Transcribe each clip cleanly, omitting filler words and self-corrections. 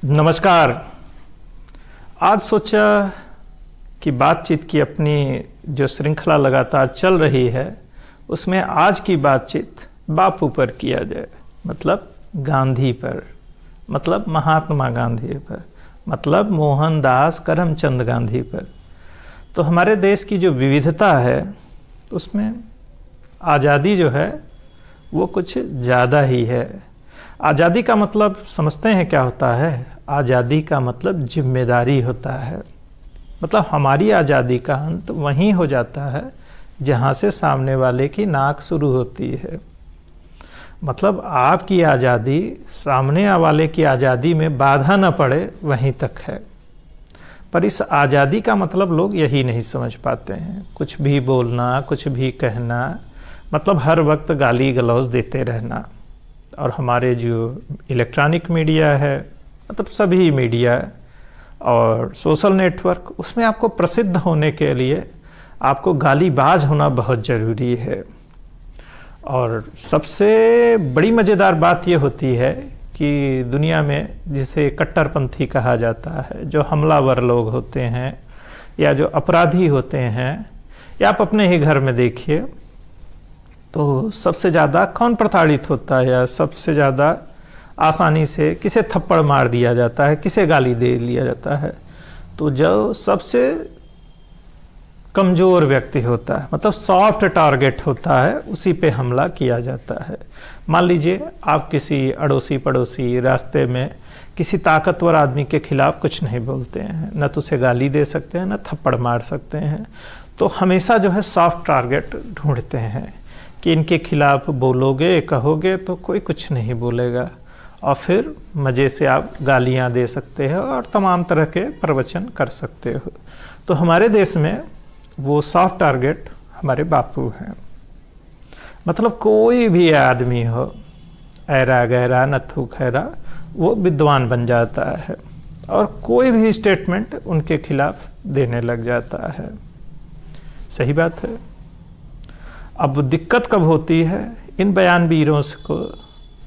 नमस्कार। आज सोचा कि बातचीत की अपनी जो श्रृंखला लगातार चल रही है उसमें आज की बातचीत बापू पर किया जाए, मतलब गांधी पर, मतलब महात्मा गांधी पर, मतलब मोहनदास करमचंद गांधी पर। तो हमारे देश की जो विविधता है उसमें आज़ादी जो है वो कुछ ज़्यादा ही है। आज़ादी का मतलब समझते हैं क्या होता है? आज़ादी का मतलब जिम्मेदारी होता है। मतलब हमारी आज़ादी का अंत वहीं हो जाता है जहाँ से सामने वाले की नाक शुरू होती है। मतलब आपकी आज़ादी सामने वाले की आज़ादी में बाधा न पड़े वहीं तक है। पर इस आज़ादी का मतलब लोग यही नहीं समझ पाते हैं। कुछ भी बोलना, कुछ भी कहना, मतलब हर वक्त गाली गलौज देते रहना। और हमारे जो इलेक्ट्रॉनिक मीडिया है, मतलब सभी मीडिया और सोशल नेटवर्क, उसमें आपको प्रसिद्ध होने के लिए आपको गालीबाज होना बहुत ज़रूरी है। और सबसे बड़ी मज़ेदार बात ये होती है कि दुनिया में जिसे कट्टरपंथी कहा जाता है, जो हमलावर लोग होते हैं या जो अपराधी होते हैं, या आप अपने ही घर में देखिए तो सबसे ज़्यादा कौन प्रताड़ित होता है या सबसे ज़्यादा आसानी से किसे थप्पड़ मार दिया जाता है, किसे गाली दे लिया जाता है? तो जो सबसे कमज़ोर व्यक्ति होता है, मतलब सॉफ्ट टारगेट होता है, उसी पे हमला किया जाता है। मान लीजिए आप किसी अड़ोसी पड़ोसी रास्ते में किसी ताकतवर आदमी के खिलाफ कुछ नहीं बोलते हैं, न तो उसे गाली दे सकते हैं न थप्पड़ मार सकते हैं। तो हमेशा जो है सॉफ्ट टारगेट ढूंढते हैं कि इनके खिलाफ बोलोगे, कहोगे तो कोई कुछ नहीं बोलेगा, और फिर मज़े से आप गालियां दे सकते हो और तमाम तरह के प्रवचन कर सकते हो। तो हमारे देश में वो सॉफ्ट टारगेट हमारे बापू हैं। मतलब कोई भी आदमी हो, ऐरा गहरा नथु खैरा, वो विद्वान बन जाता है और कोई भी स्टेटमेंट उनके खिलाफ देने लग जाता है। सही बात है। अब दिक्कत कब होती है? इन बयानवीरों को,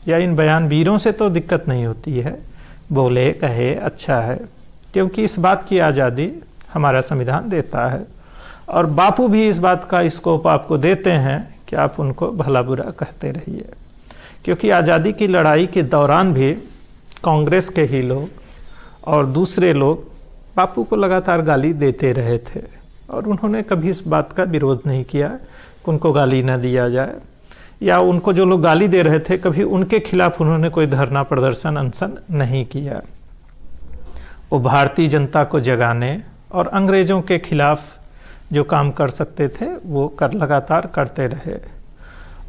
या इन बयानवीरों से तो दिक्कत नहीं होती है, बोले कहे अच्छा है, क्योंकि इस बात की आज़ादी हमारा संविधान देता है। और बापू भी इस बात का स्कोप आपको देते हैं कि आप उनको भला बुरा कहते रहिए, क्योंकि आज़ादी की लड़ाई के दौरान भी कांग्रेस के ही लोग और दूसरे लोग बापू को लगातार गाली देते रहे थे, और उन्होंने कभी इस बात का विरोध नहीं किया कि उनको गाली न दिया जाए, या उनको जो लोग गाली दे रहे थे कभी उनके खिलाफ उन्होंने कोई धरना प्रदर्शन अनशन नहीं किया। वो भारतीय जनता को जगाने और अंग्रेज़ों के खिलाफ जो काम कर सकते थे वो लगातार करते रहे,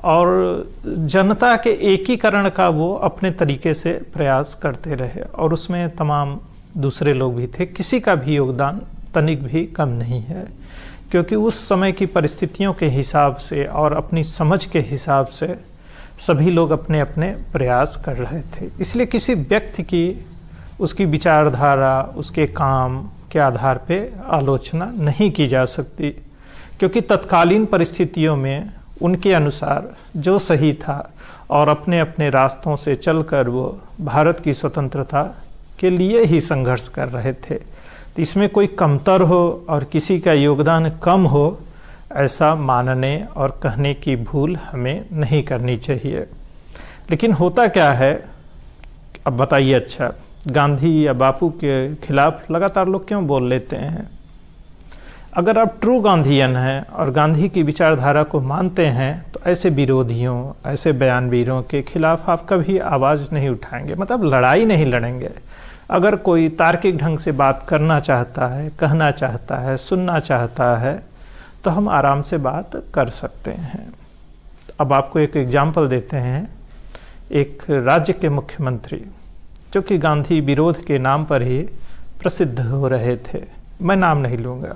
और जनता के एकीकरण का वो अपने तरीके से प्रयास करते रहे, और उसमें तमाम दूसरे लोग भी थे। किसी का भी योगदान तनिक भी कम नहीं है, क्योंकि उस समय की परिस्थितियों के हिसाब से और अपनी समझ के हिसाब से सभी लोग अपने अपने प्रयास कर रहे थे। इसलिए किसी व्यक्ति की, उसकी विचारधारा, उसके काम के आधार पे आलोचना नहीं की जा सकती, क्योंकि तत्कालीन परिस्थितियों में उनके अनुसार जो सही था और अपने अपने रास्तों से चलकर वो भारत की स्वतंत्रता के लिए ही संघर्ष कर रहे थे। तो इसमें कोई कमतर हो और किसी का योगदान कम हो, ऐसा मानने और कहने की भूल हमें नहीं करनी चाहिए। लेकिन होता क्या है, अब बताइए, अच्छा गांधी या बापू के खिलाफ लगातार लोग क्यों बोल लेते हैं? अगर आप ट्रू गांधीयन हैं और गांधी की विचारधारा को मानते हैं तो ऐसे विरोधियों, ऐसे बयानवीरों के खिलाफ आप कभी आवाज़ नहीं उठाएंगे, मतलब लड़ाई नहीं लड़ेंगे। अगर कोई तार्किक ढंग से बात करना चाहता है, कहना चाहता है, सुनना चाहता है, तो हम आराम से बात कर सकते हैं। अब आपको एक एग्जाम्पल देते हैं। एक राज्य के मुख्यमंत्री जो कि गांधी विरोध के नाम पर ही प्रसिद्ध हो रहे थे, मैं नाम नहीं लूँगा,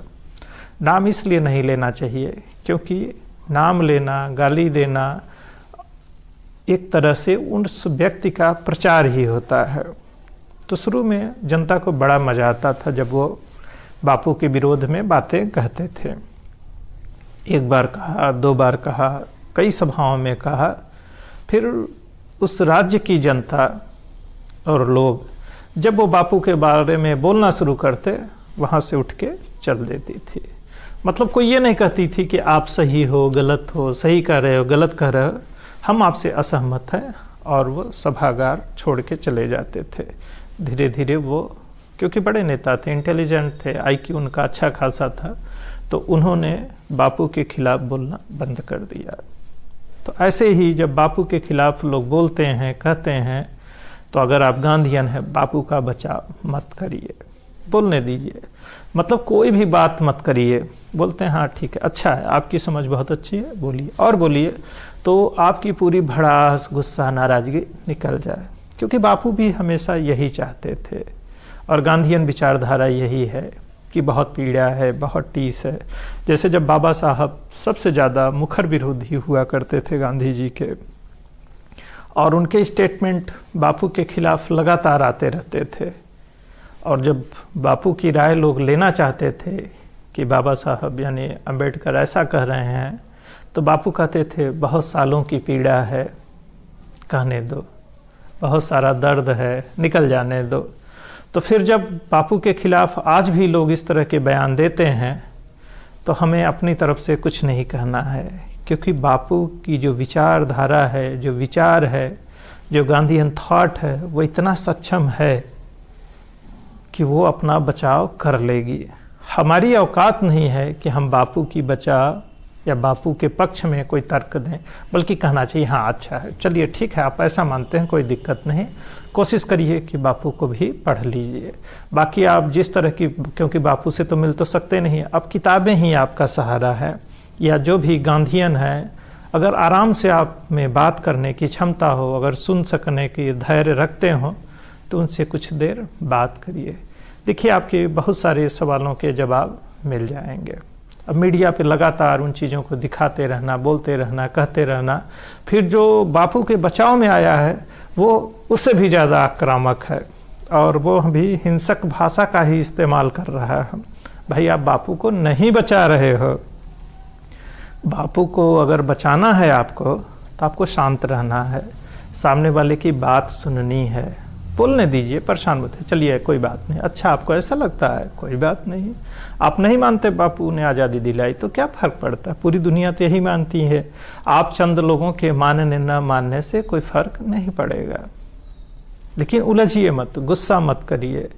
नाम इसलिए नहीं लेना चाहिए क्योंकि नाम लेना, गाली देना एक तरह से उस व्यक्ति का प्रचार ही होता है। तो शुरू में जनता को बड़ा मज़ा आता था जब वो बापू के विरोध में बातें कहते थे। एक बार कहा, दो बार कहा, कई सभाओं में कहा। फिर उस राज्य की जनता और लोग जब वो बापू के बारे में बोलना शुरू करते, वहाँ से उठ के चल देती थी। मतलब कोई ये नहीं कहती थी कि आप सही हो, गलत हो, सही कह रहे हो, गलत कह रहे हो, हम आपसे असहमत हैं, और वो सभागार छोड़ के चले जाते थे। धीरे धीरे वो, क्योंकि बड़े नेता थे, इंटेलिजेंट थे, आईक्यू उनका अच्छा खासा था, तो उन्होंने बापू के खिलाफ बोलना बंद कर दिया। तो ऐसे ही जब बापू के खिलाफ लोग बोलते हैं, कहते हैं, तो अगर आप गांधीयन हैं, बापू का बचाव मत करिए, बोलने दीजिए। मतलब कोई भी बात मत करिए। बोलते हैं हाँ ठीक है, अच्छा है, आपकी समझ बहुत अच्छी है, बोलिए और बोलिए, तो आपकी पूरी भड़ास, गुस्सा, नाराज़गी निकल जाए। क्योंकि बापू भी हमेशा यही चाहते थे, और गांधीयन विचारधारा यही है कि बहुत पीड़ा है, बहुत टीस है। जैसे जब बाबा साहब सबसे ज़्यादा मुखर विरोधी हुआ करते थे गांधी जी के, और उनके स्टेटमेंट बापू के खिलाफ लगातार आते रहते थे, और जब बापू की राय लोग लेना चाहते थे कि बाबा साहब यानी अंबेडकर ऐसा कह रहे हैं, तो बापू कहते थे बहुत सालों की पीड़ा है, कहने दो, बहुत सारा दर्द है, निकल जाने दो। तो फिर जब बापू के खिलाफ आज भी लोग इस तरह के बयान देते हैं, तो हमें अपनी तरफ से कुछ नहीं कहना है, क्योंकि बापू की जो विचारधारा है, जो विचार है, जो गांधीयन थॉट है, वो इतना सक्षम है कि वो अपना बचाव कर लेगी। हमारी औकात नहीं है कि हम बापू की बचाव या बापू के पक्ष में कोई तर्क दें, बल्कि कहना चाहिए हाँ अच्छा है, चलिए ठीक है, आप ऐसा मानते हैं, कोई दिक्कत नहीं, कोशिश करिए कि बापू को भी पढ़ लीजिए। बाकी आप जिस तरह की, क्योंकि बापू से तो मिल तो सकते नहीं, अब किताबें ही आपका सहारा है, या जो भी गांधीयन है, अगर आराम से आप में बात करने की क्षमता हो, अगर सुन सकने की धैर्य रखते हो, तो उनसे कुछ देर बात करिए। देखिए आपके बहुत सारे सवालों के जवाब मिल जाएंगे। अब मीडिया पे लगातार उन चीज़ों को दिखाते रहना, बोलते रहना, कहते रहना, फिर जो बापू के बचाव में आया है वो उससे भी ज़्यादा आक्रामक है, और वो भी हिंसक भाषा का ही इस्तेमाल कर रहा है। भाई आप बापू को नहीं बचा रहे हो। बापू को अगर बचाना है आपको, तो आपको शांत रहना है, सामने वाले की बात सुननी है, बोलने दीजिए, परेशान मत है, चलिए कोई बात नहीं, अच्छा आपको ऐसा लगता है, कोई बात नहीं, आप नहीं मानते बापू ने आज़ादी दिलाई, तो क्या फ़र्क पड़ता है, पूरी दुनिया तो यही मानती है। आप चंद लोगों के मानने न मानने से कोई फ़र्क नहीं पड़ेगा। लेकिन उलझिए मत, गुस्सा मत करिए,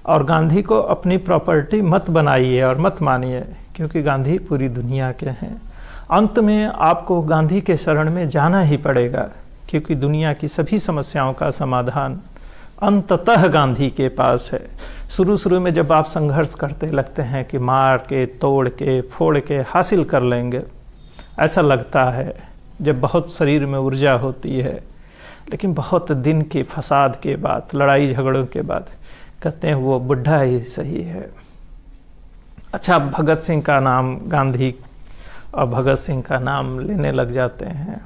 और गांधी को अपनी प्रॉपर्टी मत बनाइए और मत मानिए, क्योंकि गांधी पूरी दुनिया के हैं। अंत में आपको गांधी के शरण में जाना ही पड़ेगा, क्योंकि दुनिया की सभी समस्याओं का समाधान अंततः गांधी के पास है। शुरू में जब आप संघर्ष करते लगते हैं कि मार के, तोड़ के, फोड़ के हासिल कर लेंगे, ऐसा लगता है जब बहुत शरीर में ऊर्जा होती है, लेकिन बहुत दिन के फसाद के बाद, लड़ाई झगड़ों के बाद कहते हैं वो बुढ़ा ही सही है। अच्छा, भगत सिंह का नाम गांधी और भगत सिंह का नाम लेने लग जाते हैं,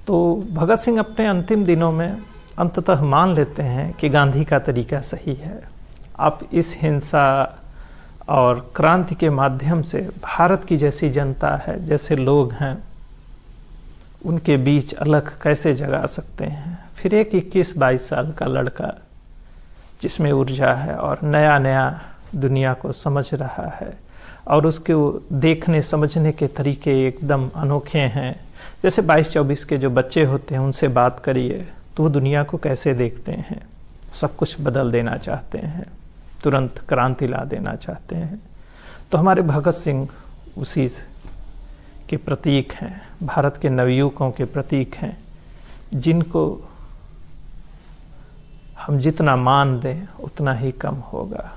तो भगत सिंह अपने अंतिम दिनों में अंततः मान लेते हैं कि गांधी का तरीका सही है। आप इस हिंसा और क्रांति के माध्यम से भारत की जैसी जनता है, जैसे लोग हैं, उनके बीच अलग कैसे जगा सकते हैं। फिर एक 21-22 साल का लड़का जिसमें ऊर्जा है और नया नया दुनिया को समझ रहा है, और उसके देखने समझने के तरीके एकदम अनोखे हैं। जैसे 22-24 के जो बच्चे होते हैं, उनसे बात करिए तो वो दुनिया को कैसे देखते हैं, सब कुछ बदल देना चाहते हैं, तुरंत क्रांति ला देना चाहते हैं। तो हमारे भगत सिंह उसी के प्रतीक हैं, भारत के नवयुवकों के प्रतीक हैं, जिनको हम जितना मान दें उतना ही कम होगा।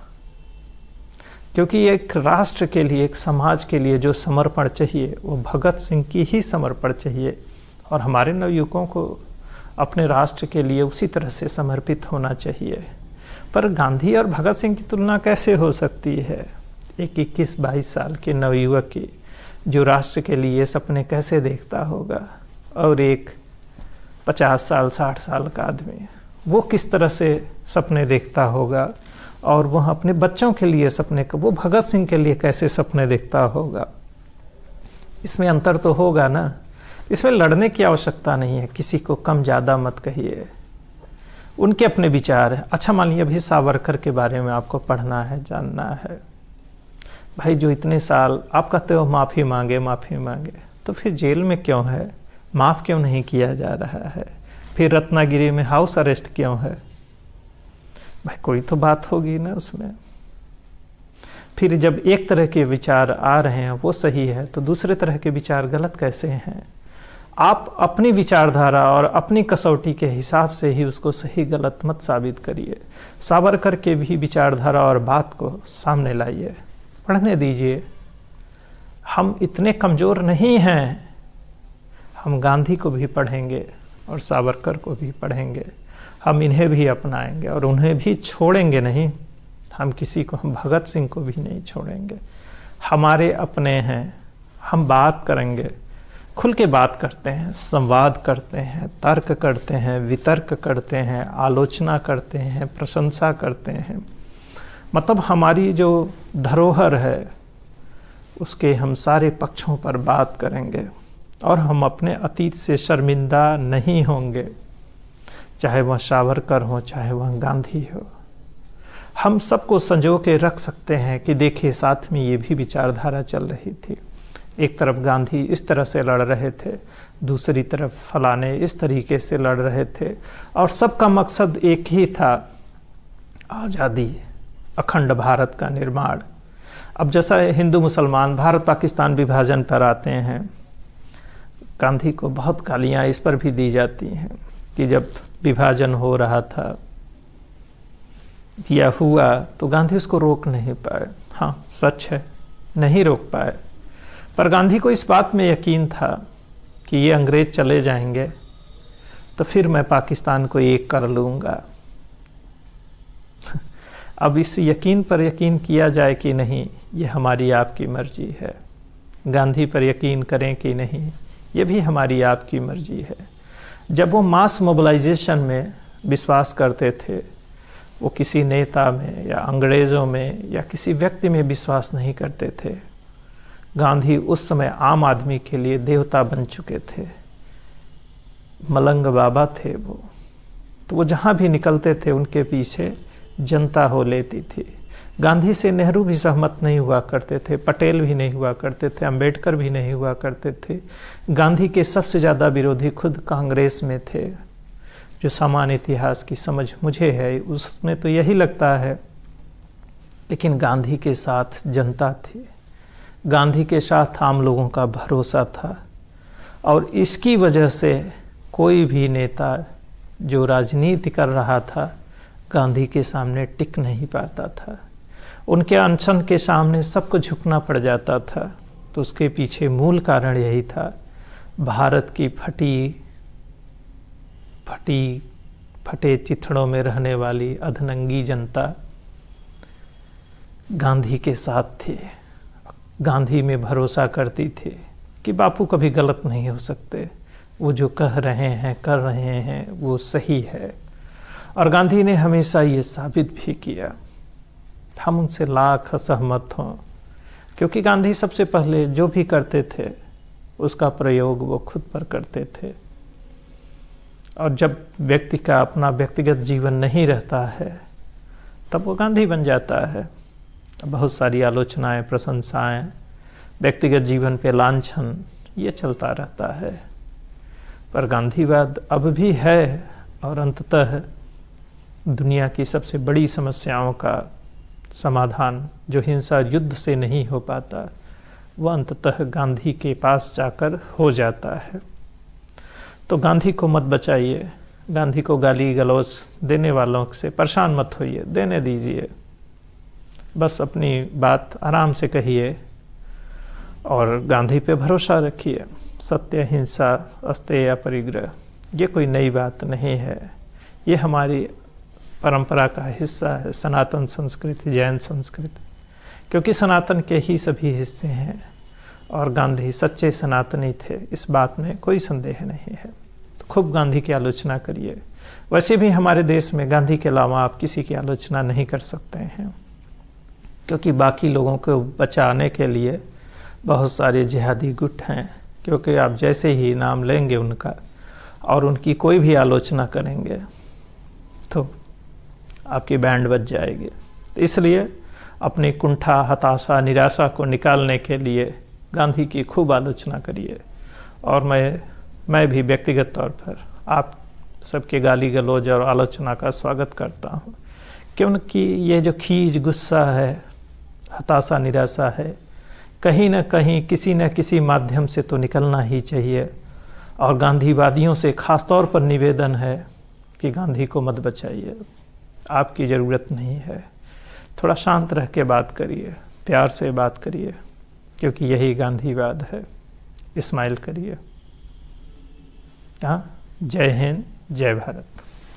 क्योंकि एक राष्ट्र के लिए, एक समाज के लिए जो समर्पण चाहिए, वो भगत सिंह की ही समर्पण चाहिए, और हमारे नवयुवकों को अपने राष्ट्र के लिए उसी तरह से समर्पित होना चाहिए। पर गांधी और भगत सिंह की तुलना कैसे हो सकती है? एक 21-22 साल के नवयुवक की जो राष्ट्र के लिए सपने कैसे देखता होगा, और एक 50 साल 60 साल का आदमी वो किस तरह से सपने देखता होगा, और वह अपने बच्चों के लिए सपने, वो भगत सिंह के लिए कैसे सपने देखता होगा। इसमें अंतर तो होगा ना। इसमें लड़ने की आवश्यकता नहीं है, किसी को कम ज़्यादा मत कहिए। उनके अपने विचार हैं। अच्छा मान लीजिए अभी सावरकर के बारे में आपको पढ़ना है, जानना है, भाई जो इतने साल आप कहते हो माफ़ी मांगे माफ़ी मांगे, तो फिर जेल में क्यों है, माफ़ क्यों नहीं किया जा रहा है, फिर रत्नागिरी में हाउस अरेस्ट क्यों है? भाई कोई तो बात होगी ना उसमें। फिर जब एक तरह के विचार आ रहे हैं वो सही है, तो दूसरे तरह के विचार गलत कैसे हैं? आप अपनी विचारधारा और अपनी कसौटी के हिसाब से ही उसको सही गलत मत साबित करिए। सावरकर के भी विचारधारा और बात को सामने लाइए, पढ़ने दीजिए। हम इतने कमज़ोर नहीं हैं, हम गांधी को भी पढ़ेंगे और सावरकर को भी पढ़ेंगे, हम इन्हें भी अपनाएंगे और उन्हें भी छोड़ेंगे नहीं। हम किसी को, हम भगत सिंह को भी नहीं छोड़ेंगे। हमारे अपने हैं, हम बात करेंगे, खुल के बात करते हैं, संवाद करते हैं, तर्क करते हैं, वितर्क करते हैं, आलोचना करते हैं, प्रशंसा करते हैं। मतलब हमारी जो धरोहर है उसके हम सारे पक्षों पर बात करेंगे और हम अपने अतीत से शर्मिंदा नहीं होंगे, चाहे वह सावरकर हो चाहे वह गांधी हो। हम सबको संजो के रख सकते हैं कि देखिए साथ में ये भी विचारधारा चल रही थी। एक तरफ गांधी इस तरह से लड़ रहे थे, दूसरी तरफ फलाने इस तरीके से लड़ रहे थे, और सबका मकसद एक ही था, आज़ादी, अखंड भारत का निर्माण। अब जैसा हिंदू मुसलमान भारत पाकिस्तान विभाजन पर आते हैं, गांधी को बहुत गालियाँ इस पर भी दी जाती हैं कि जब विभाजन हो रहा था या हुआ तो गांधी उसको रोक नहीं पाए। हाँ सच है, नहीं रोक पाए, पर गांधी को इस बात में यकीन था कि ये अंग्रेज चले जाएंगे तो फिर मैं पाकिस्तान को एक कर लूँगा। अब इस यकीन पर यकीन किया जाए कि नहीं, ये हमारी आपकी मर्जी है। गांधी पर यकीन करें कि नहीं, ये भी हमारी आपकी मर्जी है। जब वो मास मोबिलाइजेशन में विश्वास करते थे, वो किसी नेता में या अंग्रेज़ों में या किसी व्यक्ति में विश्वास नहीं करते थे। गांधी उस समय आम आदमी के लिए देवता बन चुके थे, मलंग बाबा थे वो। तो वो जहाँ भी निकलते थे उनके पीछे जनता हो लेती थी। गांधी से नेहरू भी सहमत नहीं हुआ करते थे, पटेल भी नहीं हुआ करते थे, अंबेडकर भी नहीं हुआ करते थे। गांधी के सबसे ज़्यादा विरोधी खुद कांग्रेस में थे। जो सामान्य इतिहास की समझ मुझे है उसमें तो यही लगता है, लेकिन गांधी के साथ जनता थी, गांधी के साथ आम लोगों का भरोसा था, और इसकी वजह से कोई भी नेता जो राजनीति कर रहा था गांधी के सामने टिक नहीं पाता था। उनके अनशन के सामने सबको झुकना पड़ जाता था। तो उसके पीछे मूल कारण यही था, भारत की फटे चिथड़ों में रहने वाली अधनंगी जनता गांधी के साथ थी, गांधी में भरोसा करती थी कि बापू कभी गलत नहीं हो सकते, वो जो कह रहे हैं कर रहे हैं वो सही है। और गांधी ने हमेशा ये साबित भी किया। हम उनसे लाख असहमत हों, क्योंकि गांधी सबसे पहले जो भी करते थे उसका प्रयोग वो खुद पर करते थे। और जब व्यक्ति का अपना व्यक्तिगत जीवन नहीं रहता है तब वो गांधी बन जाता है। बहुत सारी आलोचनाएं, प्रशंसाएं, व्यक्तिगत जीवन पे लांछन, ये चलता रहता है। पर गांधीवाद अब भी है, और अंततः दुनिया की सबसे बड़ी समस्याओं का समाधान जो हिंसा युद्ध से नहीं हो पाता, वह अंततः गांधी के पास जाकर हो जाता है। तो गांधी को मत बचाइए, गांधी को गाली गलौज देने वालों से परेशान मत होइए, देने दीजिए। बस अपनी बात आराम से कहिए और गांधी पे भरोसा रखिए। सत्य, हिंसा, अस्तेय, अपरिग्रह, ये कोई नई बात नहीं है, ये हमारी परंपरा का हिस्सा है, सनातन संस्कृति, जैन संस्कृति, क्योंकि सनातन के ही सभी हिस्से हैं और गांधी सच्चे सनातनी थे, इस बात में कोई संदेह नहीं है। तो खूब गांधी की आलोचना करिए। वैसे भी हमारे देश में गांधी के अलावा आप किसी की आलोचना नहीं कर सकते हैं, क्योंकि बाकी लोगों को बचाने के लिए बहुत सारे जिहादी गुट हैं। क्योंकि आप जैसे ही नाम लेंगे उनका और उनकी कोई भी आलोचना करेंगे तो आपकी बैंड बज जाएगी। तो इसलिए अपनी कुंठा, हताशा, निराशा को निकालने के लिए गांधी की खूब आलोचना करिए। और मैं भी व्यक्तिगत तौर पर आप सबके गाली गलौज और आलोचना का स्वागत करता हूँ, क्योंकि ये जो खीज, गुस्सा है, हताशा, निराशा है, कहीं ना कहीं किसी न किसी माध्यम से तो निकलना ही चाहिए। और गांधीवादियों से ख़ास तौर पर निवेदन है कि गांधी को मत बचाइए, आपकी ज़रूरत नहीं है। थोड़ा शांत रह के बात करिए, प्यार से बात करिए, क्योंकि यही गांधीवाद है। स्माइल करिए। हाँ, जय हिंद, जय भारत।